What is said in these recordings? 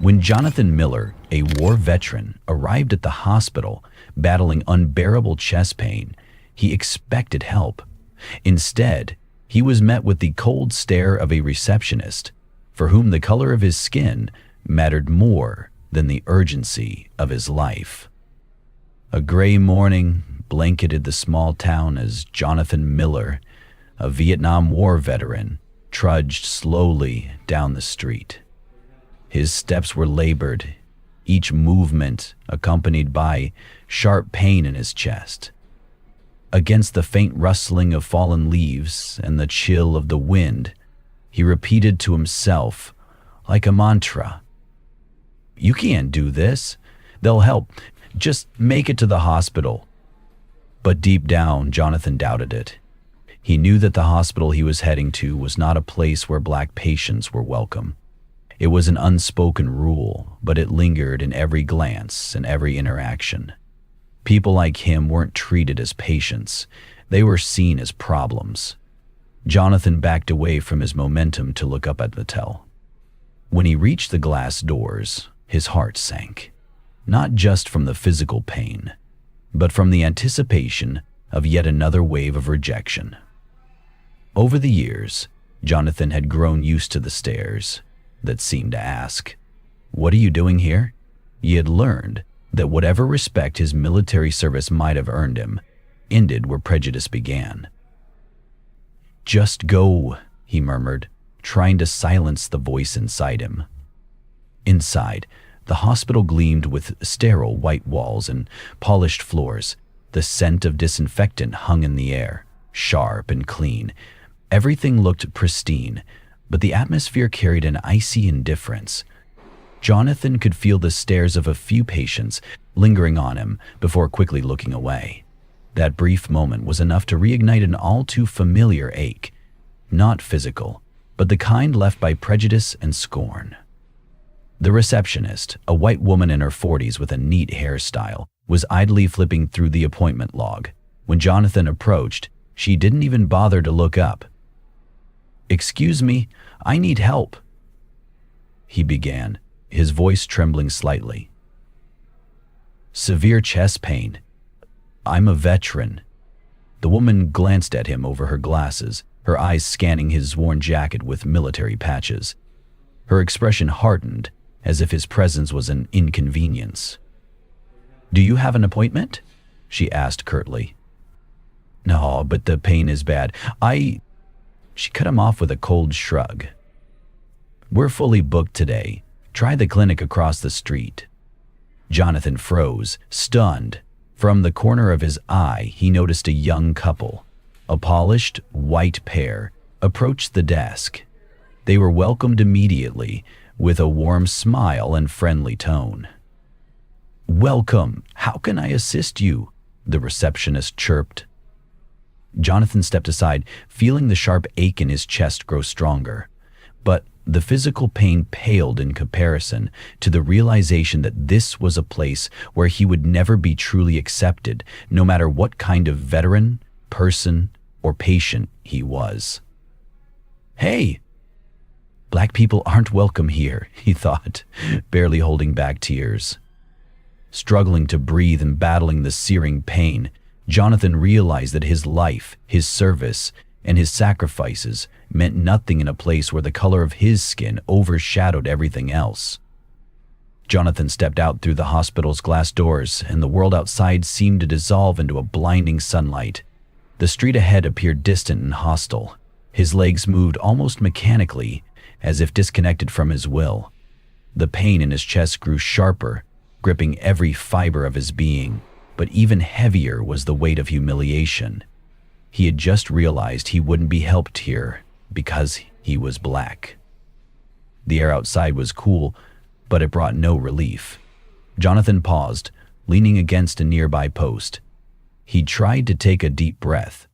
When Jonathan Miller, a war veteran, arrived at the hospital battling unbearable chest pain, he expected help. Instead, he was met with the cold stare of a receptionist, for whom the color of his skin mattered more than the urgency of his life. A gray morning blanketed the small town as Jonathan Miller, a Vietnam War veteran, trudged slowly down the street. His steps were labored, each movement accompanied by sharp pain in his chest. Against the faint rustling of fallen leaves and the chill of the wind, he repeated to himself, like a mantra, "You can't do this. They'll help. Just make it to the hospital." But deep down, Jonathan doubted it. He knew that the hospital he was heading to was not a place where black patients were welcome. It was an unspoken rule, but it lingered in every glance and every interaction. People like him weren't treated as patients. They were seen as problems. Jonathan backed away from his momentum to look up at the hotel. When he reached the glass doors, his heart sank, not just from the physical pain, but from the anticipation of yet another wave of rejection. Over the years, Jonathan had grown used to the stares that seemed to ask, "What are you doing here?" He had learned that whatever respect his military service might have earned him ended where prejudice began. "Just go," he murmured, trying to silence the voice inside him. Inside, the hospital gleamed with sterile white walls and polished floors. The scent of disinfectant hung in the air, sharp and clean. Everything looked pristine, but the atmosphere carried an icy indifference. Jonathan could feel the stares of a few patients lingering on him before quickly looking away. That brief moment was enough to reignite an all too familiar ache, not physical, but the kind left by prejudice and scorn. The receptionist, a white woman in her 40s with a neat hairstyle, was idly flipping through the appointment log. When Jonathan approached, she didn't even bother to look up. "Excuse me, I need help," he began, his voice trembling slightly. "Severe chest pain. I'm a veteran." The woman glanced at him over her glasses, her eyes scanning his worn jacket with military patches. Her expression hardened, as if his presence was an inconvenience. "Do you have an appointment?" she asked curtly. "No, but the pain is bad. She cut him off with a cold shrug. "We're fully booked today. Try the clinic across the street." Jonathan froze, stunned. From the corner of his eye, he noticed a young couple, a polished, white pair, approach the desk. They were welcomed immediately, with a warm smile and friendly tone. "Welcome. How can I assist you?" the receptionist chirped. Jonathan stepped aside, feeling the sharp ache in his chest grow stronger. But the physical pain paled in comparison to the realization that this was a place where he would never be truly accepted, no matter what kind of veteran, person, or patient he was. "Hey! Black people aren't welcome here," he thought, barely holding back tears. Struggling to breathe and battling the searing pain, Jonathan realized that his life, his service, and his sacrifices meant nothing in a place where the color of his skin overshadowed everything else. Jonathan stepped out through the hospital's glass doors, and the world outside seemed to dissolve into a blinding sunlight. The street ahead appeared distant and hostile. His legs moved almost mechanically, as if disconnected from his will. The pain in his chest grew sharper, gripping every fiber of his being, but even heavier was the weight of humiliation. He had just realized he wouldn't be helped here because he was black. The air outside was cool, but it brought no relief. Jonathan paused, leaning against a nearby post. He tried to take a deep breath,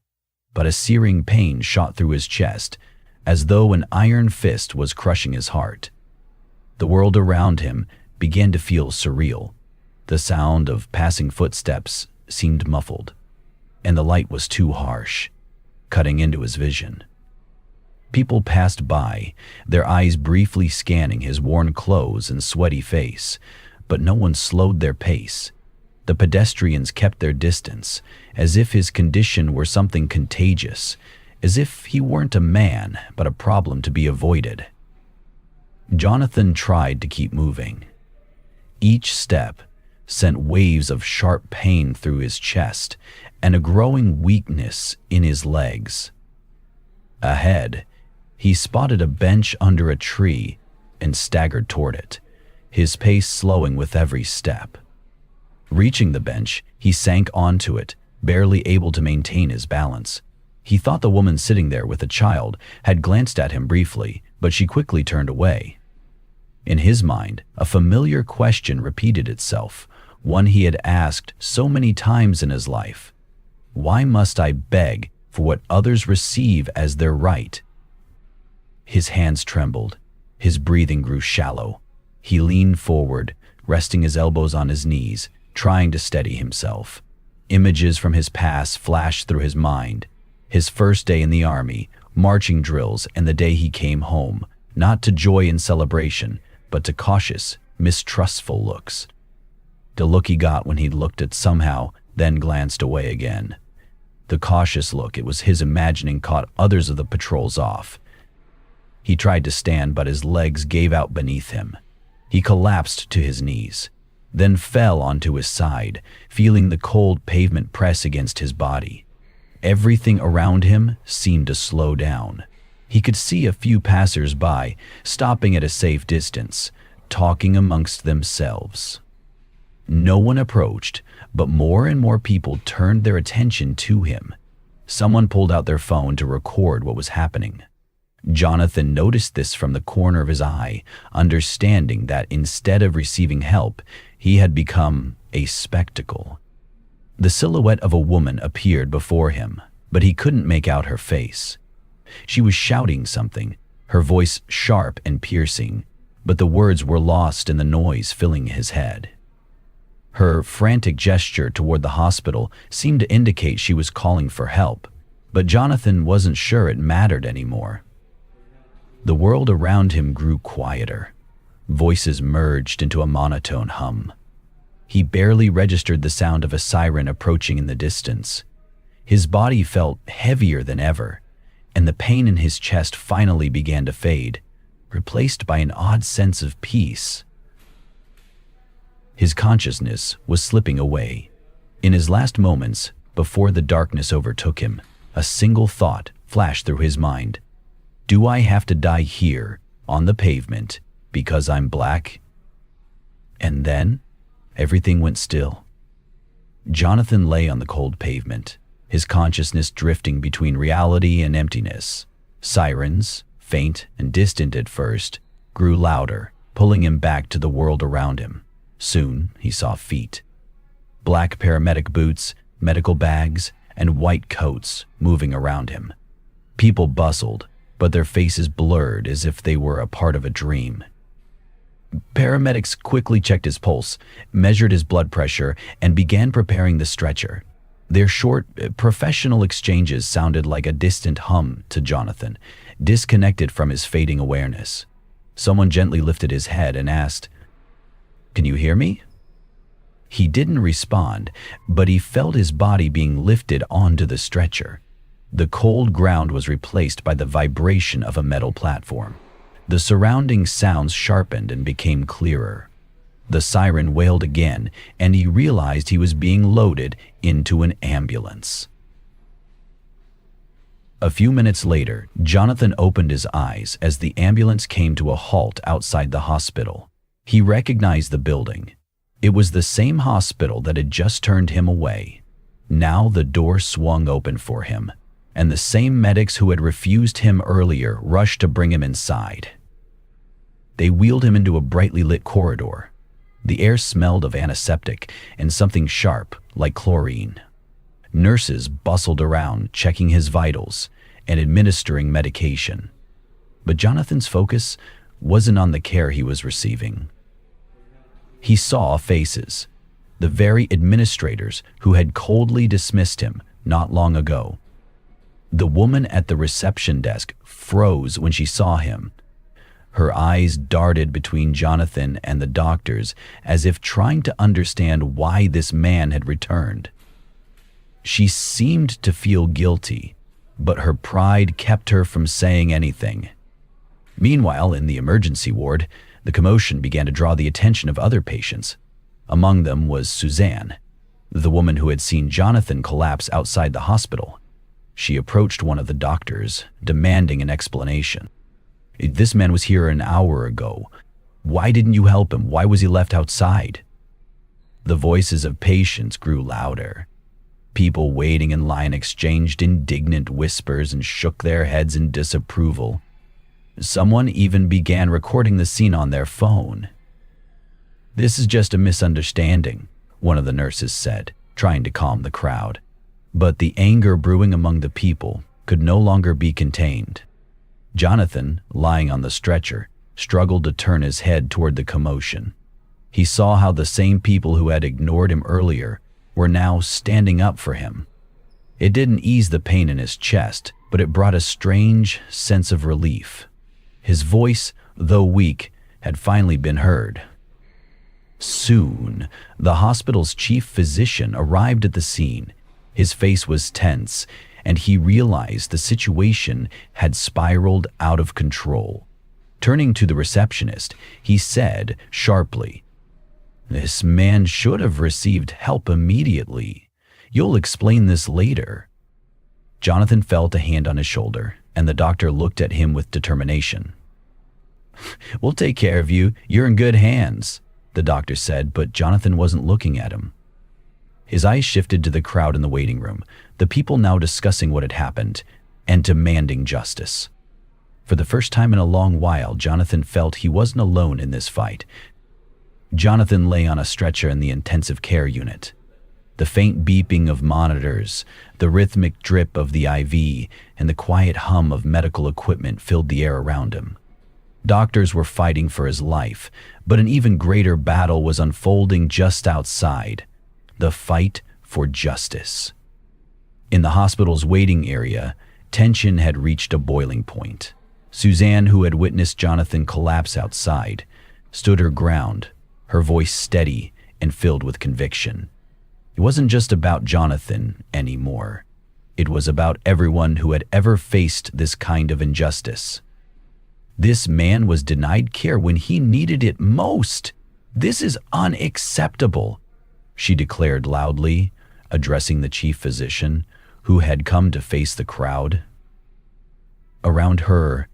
but a searing pain shot through his chest, as though an iron fist was crushing his heart. The world around him began to feel surreal. The sound of passing footsteps seemed muffled, and the light was too harsh, cutting into his vision. People passed by, their eyes briefly scanning his worn clothes and sweaty face, but no one slowed their pace. The pedestrians kept their distance, as if his condition were something contagious, as if he weren't a man, but a problem to be avoided. Jonathan tried to keep moving. Each step sent waves of sharp pain through his chest and a growing weakness in his legs. Ahead, he spotted a bench under a tree and staggered toward it, his pace slowing with every step. Reaching the bench, he sank onto it, barely able to maintain his balance. He thought the woman sitting there with a child had glanced at him briefly, but she quickly turned away. In his mind, a familiar question repeated itself, one he had asked so many times in his life. Why must I beg for what others receive as their right? His hands trembled. His breathing grew shallow. He leaned forward, resting his elbows on his knees, trying to steady himself. Images from his past flashed through his mind. His first day in the army, marching drills, and the day he came home, not to joy and celebration, but to cautious, mistrustful looks. The look he got when he looked at somehow, then glanced away again. The cautious look, it was his imagining, caught others of the patrols off. He tried to stand, but his legs gave out beneath him. He collapsed to his knees, then fell onto his side, feeling the cold pavement press against his body. Everything around him seemed to slow down. He could see a few passers-by, stopping at a safe distance, talking amongst themselves. No one approached, but more and more people turned their attention to him. Someone pulled out their phone to record what was happening. Jonathan noticed this from the corner of his eye, understanding that instead of receiving help, he had become a spectacle. The silhouette of a woman appeared before him, but he couldn't make out her face. She was shouting something, her voice sharp and piercing, but the words were lost in the noise filling his head. Her frantic gesture toward the hospital seemed to indicate she was calling for help, but Jonathan wasn't sure it mattered anymore. The world around him grew quieter. Voices merged into a monotone hum. He barely registered the sound of a siren approaching in the distance. His body felt heavier than ever, and the pain in his chest finally began to fade, replaced by an odd sense of peace. His consciousness was slipping away. In his last moments, before the darkness overtook him, a single thought flashed through his mind. Do I have to die here, on the pavement, because I'm black? And then, everything went still. Jonathan lay on the cold pavement, his consciousness drifting between reality and emptiness. Sirens, faint and distant at first, grew louder, pulling him back to the world around him. Soon, he saw feet. Black paramedic boots, medical bags, and white coats moving around him. People bustled, but their faces blurred as if they were a part of a dream. Paramedics quickly checked his pulse, measured his blood pressure, and began preparing the stretcher. Their short, professional exchanges sounded like a distant hum to Jonathan, disconnected from his fading awareness. Someone gently lifted his head and asked, "Can you hear me?" He didn't respond, but he felt his body being lifted onto the stretcher. The cold ground was replaced by the vibration of a metal platform. The surrounding sounds sharpened and became clearer. The siren wailed again, and he realized he was being loaded into an ambulance. A few minutes later, Jonathan opened his eyes as the ambulance came to a halt outside the hospital. He recognized the building. It was the same hospital that had just turned him away. Now the door swung open for him, and the same medics who had refused him earlier rushed to bring him inside. They wheeled him into a brightly lit corridor. The air smelled of antiseptic and something sharp, like chlorine. Nurses bustled around, checking his vitals and administering medication. But Jonathan's focus wasn't on the care he was receiving. He saw faces, the very administrators who had coldly dismissed him not long ago. The woman at the reception desk froze when she saw him. Her eyes darted between Jonathan and the doctors as if trying to understand why this man had returned. She seemed to feel guilty, but her pride kept her from saying anything. Meanwhile, in the emergency ward, the commotion began to draw the attention of other patients. Among them was Suzanne, the woman who had seen Jonathan collapse outside the hospital. She approached one of the doctors, demanding an explanation. "This man was here an hour ago. Why didn't you help him? Why was he left outside?" The voices of patients grew louder. People waiting in line exchanged indignant whispers and shook their heads in disapproval. Someone even began recording the scene on their phone. "This is just a misunderstanding," one of the nurses said, trying to calm the crowd. But the anger brewing among the people could no longer be contained. Jonathan, lying on the stretcher, struggled to turn his head toward the commotion. He saw how the same people who had ignored him earlier were now standing up for him. It didn't ease the pain in his chest, but it brought a strange sense of relief. His voice, though weak, had finally been heard. Soon, the hospital's chief physician arrived at the scene. His face was tense, and he realized the situation had spiraled out of control. Turning to the receptionist, he said sharply, "This man should have received help immediately. You'll explain this later." Jonathan felt a hand on his shoulder, and the doctor looked at him with determination. "We'll take care of you. You're in good hands," the doctor said, but Jonathan wasn't looking at him. His eyes shifted to the crowd in the waiting room, the people now discussing what had happened and demanding justice. For the first time in a long while, Jonathan felt he wasn't alone in this fight. Jonathan lay on a stretcher in the intensive care unit. The faint beeping of monitors, the rhythmic drip of the IV, and the quiet hum of medical equipment filled the air around him. Doctors were fighting for his life, but an even greater battle was unfolding just outside. The fight for justice. In the hospital's waiting area, tension had reached a boiling point. Suzanne, who had witnessed Jonathan collapse outside, stood her ground, her voice steady and filled with conviction. It wasn't just about Jonathan anymore. It was about everyone who had ever faced this kind of injustice. This man was denied care when he needed it most. "This is unacceptable," she declared loudly, addressing the chief physician, who had come to face the crowd. Around her,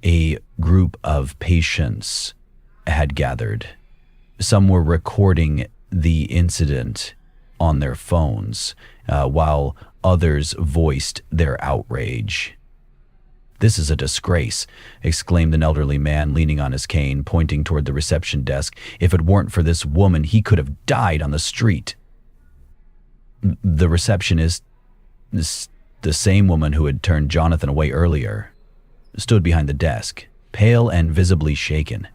a group of patients had gathered. Some were recording the incident on their phones, while others voiced their outrage. "This is a disgrace," exclaimed an elderly man leaning on his cane, pointing toward the reception desk. "If it weren't for this woman, he could have died on the street." The receptionist, the same woman who had turned Jonathan away earlier, stood behind the desk, pale and visibly shaken.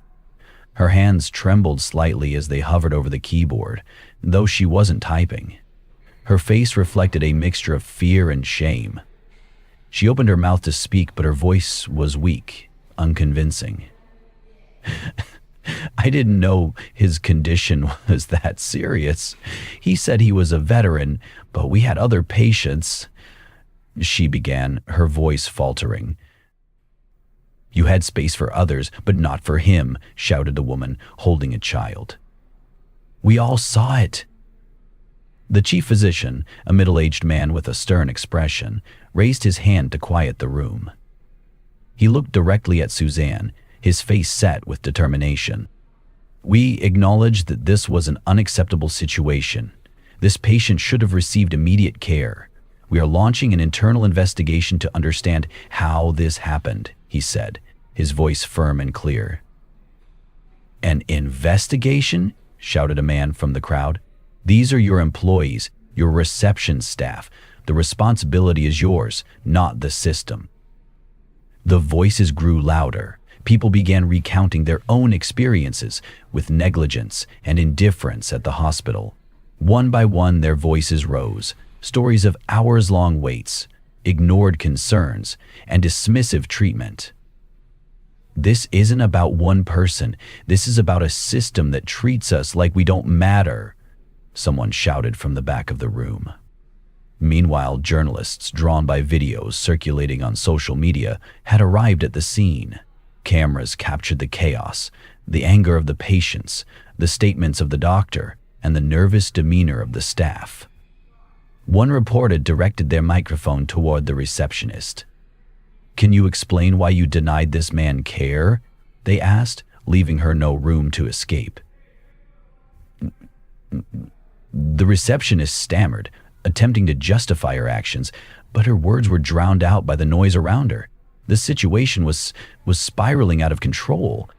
Her hands trembled slightly as they hovered over the keyboard, though she wasn't typing. Her face reflected a mixture of fear and shame. She opened her mouth to speak, but her voice was weak, unconvincing. "I didn't know his condition was that serious. He said he was a veteran, but we had other patients," she began, her voice faltering. "You had space for others, but not for him," shouted a woman holding a child. "We all saw it." The chief physician, a middle-aged man with a stern expression, raised his hand to quiet the room. He looked directly at Suzanne, his face set with determination. "We acknowledge that this was an unacceptable situation. This patient should have received immediate care. We are launching an internal investigation to understand how this happened," he said, his voice firm and clear. "An investigation?" shouted a man from the crowd. "These are your employees, your reception staff. The responsibility is yours, not the system." The voices grew louder. People began recounting their own experiences with negligence and indifference at the hospital. One by one, their voices rose. Stories of hours-long waits, ignored concerns, and dismissive treatment. This isn't about one person. This is about a system that treats us like we don't matter, someone shouted from the back of the room. Meanwhile, journalists drawn by videos circulating on social media had arrived at the scene. Cameras captured the chaos, the anger of the patients, the statements of the doctor, and the nervous demeanor of the staff. One reporter directed their microphone toward the receptionist. "Can you explain why you denied this man care?" they asked, leaving her no room to escape. The receptionist stammered, attempting to justify her actions, but her words were drowned out by the noise around her. The situation was spiraling out of control.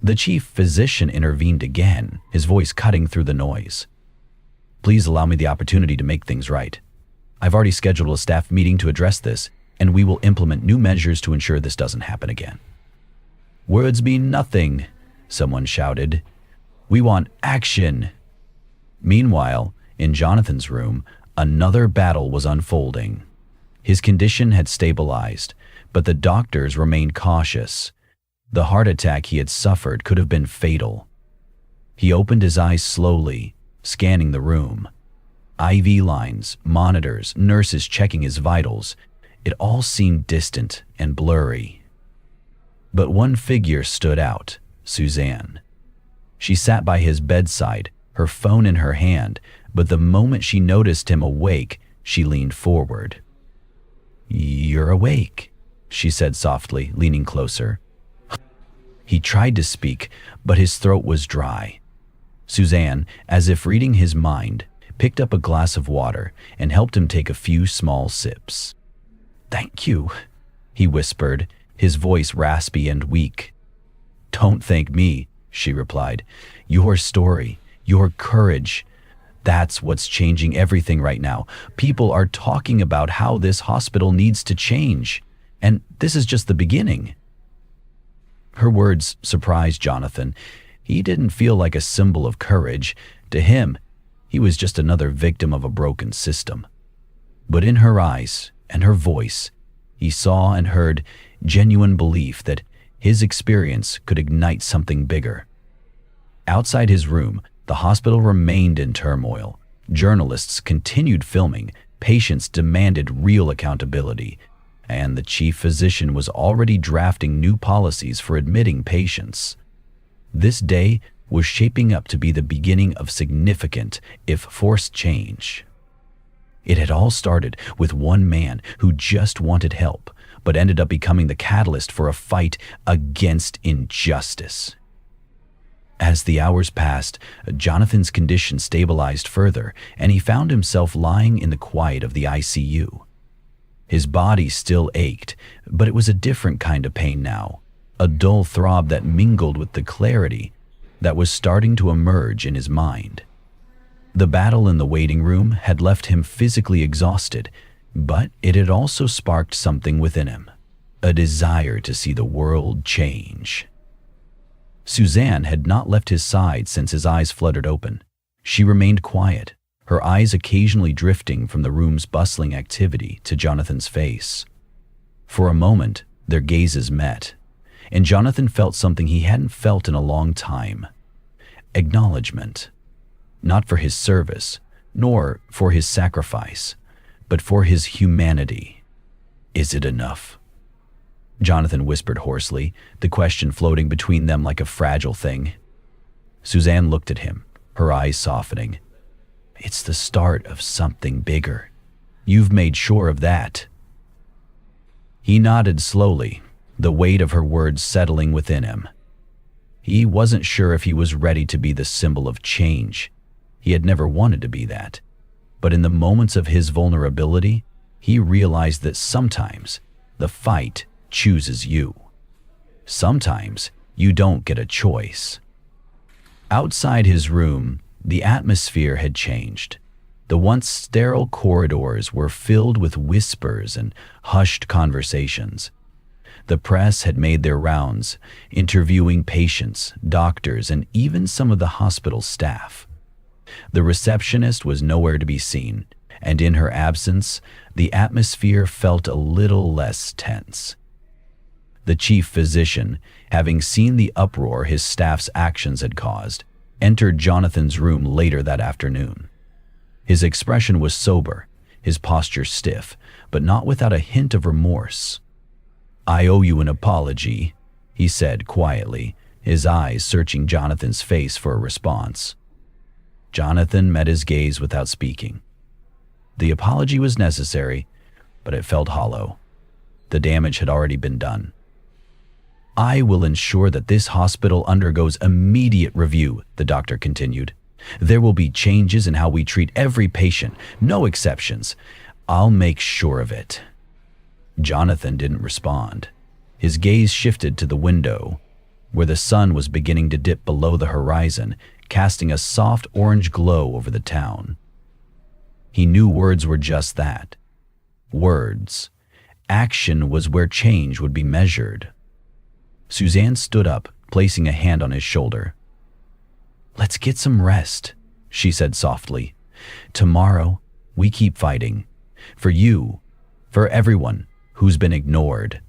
The chief physician intervened again, his voice cutting through the noise. "Please allow me the opportunity to make things right. I've already scheduled a staff meeting to address this, and we will implement new measures to ensure this doesn't happen again." "Words mean nothing," someone shouted. "We want action." Meanwhile, in Jonathan's room, another battle was unfolding. His condition had stabilized, but the doctors remained cautious. The heart attack he had suffered could have been fatal. He opened his eyes slowly, scanning the room. IV lines, monitors, nurses checking his vitals. It all seemed distant and blurry. But one figure stood out, Suzanne. She sat by his bedside, her phone in her hand, but the moment she noticed him awake, she leaned forward. "You're awake," she said softly, leaning closer. He tried to speak, but his throat was dry. Suzanne, as if reading his mind, picked up a glass of water and helped him take a few small sips. "Thank you," he whispered, his voice raspy and weak. "Don't thank me," she replied. "Your story, your courage, that's what's changing everything right now. People are talking about how this hospital needs to change, and this is just the beginning." Her words surprised Jonathan. He didn't feel like a symbol of courage. To him, he was just another victim of a broken system. But in her eyes and her voice, he saw and heard genuine belief that his experience could ignite something bigger. Outside his room, the hospital remained in turmoil. Journalists continued filming, patients demanded real accountability, and the chief physician was already drafting new policies for admitting patients. This day was shaping up to be the beginning of significant, if forced, change. It had all started with one man who just wanted help, but ended up becoming the catalyst for a fight against injustice. As the hours passed, Jonathan's condition stabilized further, and he found himself lying in the quiet of the ICU. His body still ached, but it was a different kind of pain now, a dull throb that mingled with the clarity that was starting to emerge in his mind. The battle in the waiting room had left him physically exhausted, but it had also sparked something within him, a desire to see the world change. Suzanne had not left his side since his eyes fluttered open. She remained quiet, her eyes occasionally drifting from the room's bustling activity to Jonathan's face. For a moment, their gazes met, and Jonathan felt something he hadn't felt in a long time. Acknowledgement. Not for his service, nor for his sacrifice, but for his humanity. "Is it enough?" Jonathan whispered hoarsely, the question floating between them like a fragile thing. Suzanne looked at him, her eyes softening. "It's the start of something bigger. You've made sure of that." He nodded slowly, the weight of her words settling within him. He wasn't sure if he was ready to be the symbol of change. He had never wanted to be that. But in the moments of his vulnerability, he realized that sometimes the fight chooses you. Sometimes you don't get a choice. Outside his room, the atmosphere had changed. The once sterile corridors were filled with whispers and hushed conversations. The press had made their rounds, interviewing patients, doctors, and even some of the hospital staff. The receptionist was nowhere to be seen, and in her absence, the atmosphere felt a little less tense. The chief physician, having seen the uproar his staff's actions had caused, entered Jonathan's room later that afternoon. His expression was sober, his posture stiff, but not without a hint of remorse. "I owe you an apology," he said quietly, his eyes searching Jonathan's face for a response. Jonathan met his gaze without speaking. The apology was necessary, but it felt hollow. The damage had already been done. "I will ensure that this hospital undergoes immediate review," the doctor continued. "There will be changes in how we treat every patient, no exceptions. I'll make sure of it." Jonathan didn't respond. His gaze shifted to the window, where the sun was beginning to dip below the horizon, casting a soft orange glow over the town. He knew words were just that. Words. Action was where change would be measured. Suzanne stood up, placing a hand on his shoulder. "Let's get some rest," she said softly. "Tomorrow, we keep fighting. For you, for everyone who's been ignored."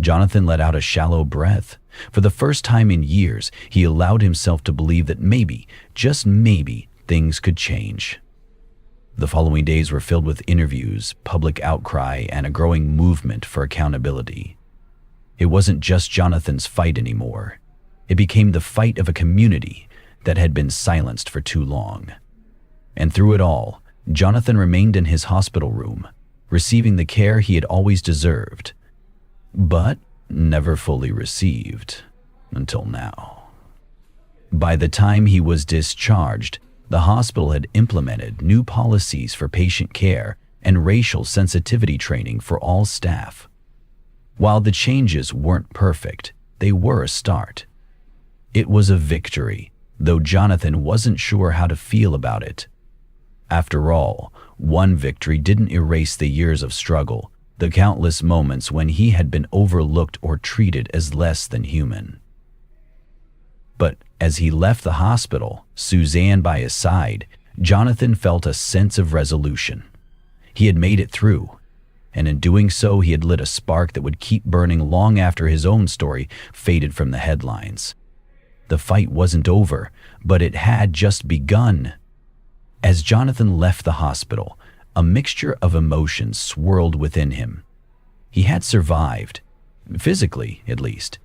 Jonathan let out a shallow breath. For the first time in years, he allowed himself to believe that maybe, just maybe, things could change. The following days were filled with interviews, public outcry, and a growing movement for accountability. It wasn't just Jonathan's fight anymore. It became the fight of a community that had been silenced for too long. And through it all, Jonathan remained in his hospital room, receiving the care he had always deserved, but never fully received until now. By the time he was discharged, the hospital had implemented new policies for patient care and racial sensitivity training for all staff. While the changes weren't perfect, they were a start. It was a victory, though Jonathan wasn't sure how to feel about it. After all, one victory didn't erase the years of struggle, the countless moments when he had been overlooked or treated as less than human. But as he left the hospital, Suzanne by his side, Jonathan felt a sense of resolution. He had made it through, and in doing so, he had lit a spark that would keep burning long after his own story faded from the headlines. The fight wasn't over, but it had just begun. As Jonathan left the hospital, a mixture of emotions swirled within him. He had survived, physically at least,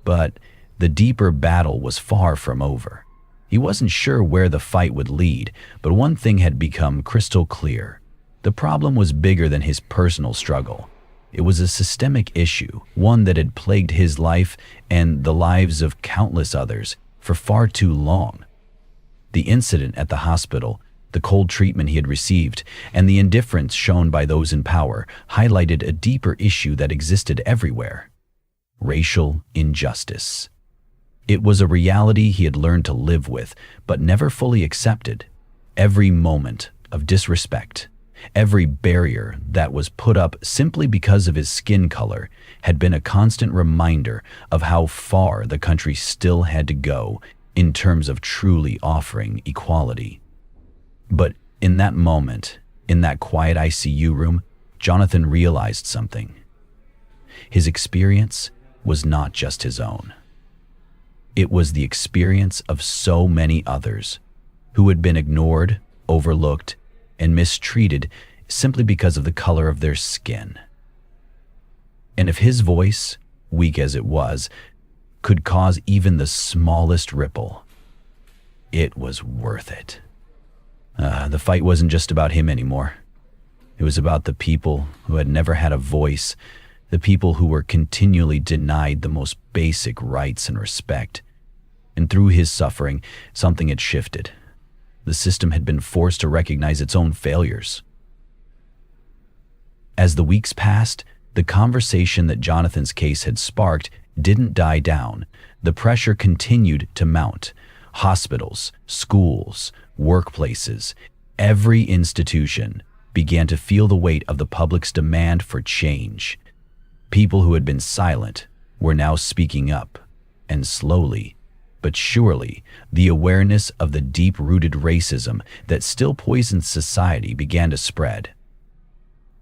but the deeper battle was far from over. He wasn't sure where the fight would lead, but one thing had become crystal clear. The problem was bigger than his personal struggle. It was a systemic issue, one that had plagued his life and the lives of countless others for far too long. The incident at the hospital, the cold treatment he had received, and the indifference shown by those in power highlighted a deeper issue that existed everywhere: racial injustice. It was a reality he had learned to live with, but never fully accepted. Every moment of disrespect, every barrier that was put up simply because of his skin color had been a constant reminder of how far the country still had to go in terms of truly offering equality. But in that moment, in that quiet ICU room, Jonathan realized something. His experience was not just his own. It was the experience of so many others who had been ignored, overlooked, and mistreated simply because of the color of their skin. And if his voice, weak as it was, could cause even the smallest ripple, it was worth it. The fight wasn't just about him anymore. It was about the people who had never had a voice, the people who were continually denied the most basic rights and respect. And through his suffering, something had shifted. The system had been forced to recognize its own failures. As the weeks passed, the conversation that Jonathan's case had sparked didn't die down. The pressure continued to mount. Hospitals, schools, workplaces, every institution began to feel the weight of the public's demand for change. People who had been silent were now speaking up, and slowly, But surely, the awareness of the deep-rooted racism that still poisons society began to spread.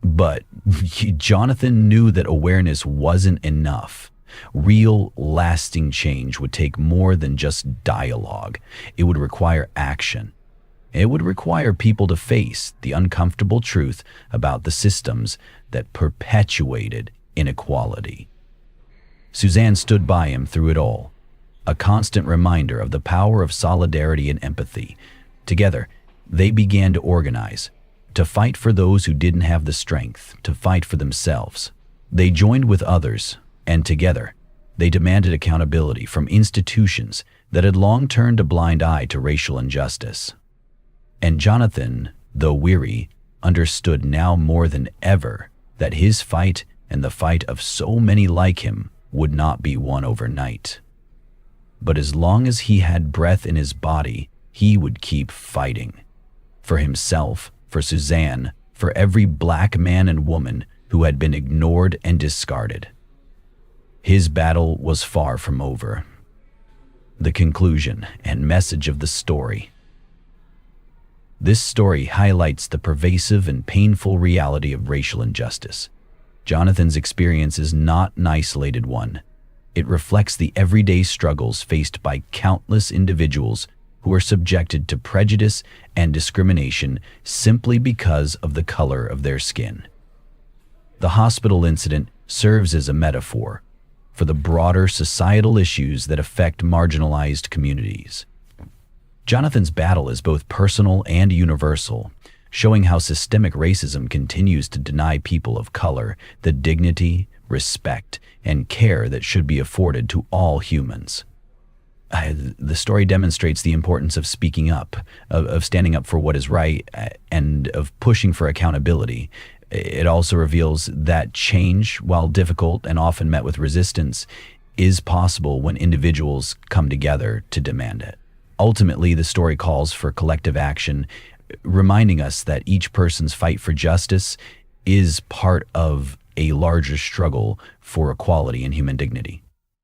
But Jonathan knew that awareness wasn't enough. Real, lasting change would take more than just dialogue. It would require action. It would require people to face the uncomfortable truth about the systems that perpetuated inequality. Suzanne stood by him through it all, a constant reminder of the power of solidarity and empathy. Together, they began to organize, to fight for those who didn't have the strength to fight for themselves. They joined with others, and together, they demanded accountability from institutions that had long turned a blind eye to racial injustice. And Jonathan, though weary, understood now more than ever that his fight and the fight of so many like him would not be won overnight. But as long as he had breath in his body, he would keep fighting. For himself, for Suzanne, for every black man and woman who had been ignored and discarded. His battle was far from over. The conclusion and message of the story. This story highlights the pervasive and painful reality of racial injustice. Jonathan's experience is not an isolated one. It reflects the everyday struggles faced by countless individuals who are subjected to prejudice and discrimination simply because of the color of their skin. The hospital incident serves as a metaphor for the broader societal issues that affect marginalized communities. Jonathan's battle is both personal and universal, showing how systemic racism continues to deny people of color the dignity, respect, and care that should be afforded to all humans. The story demonstrates the importance of speaking up, of standing up for what is right, and of pushing for accountability. It also reveals that change, while difficult and often met with resistance, is possible when individuals come together to demand it. Ultimately, the story calls for collective action, reminding us that each person's fight for justice is part of a larger struggle for equality and human dignity.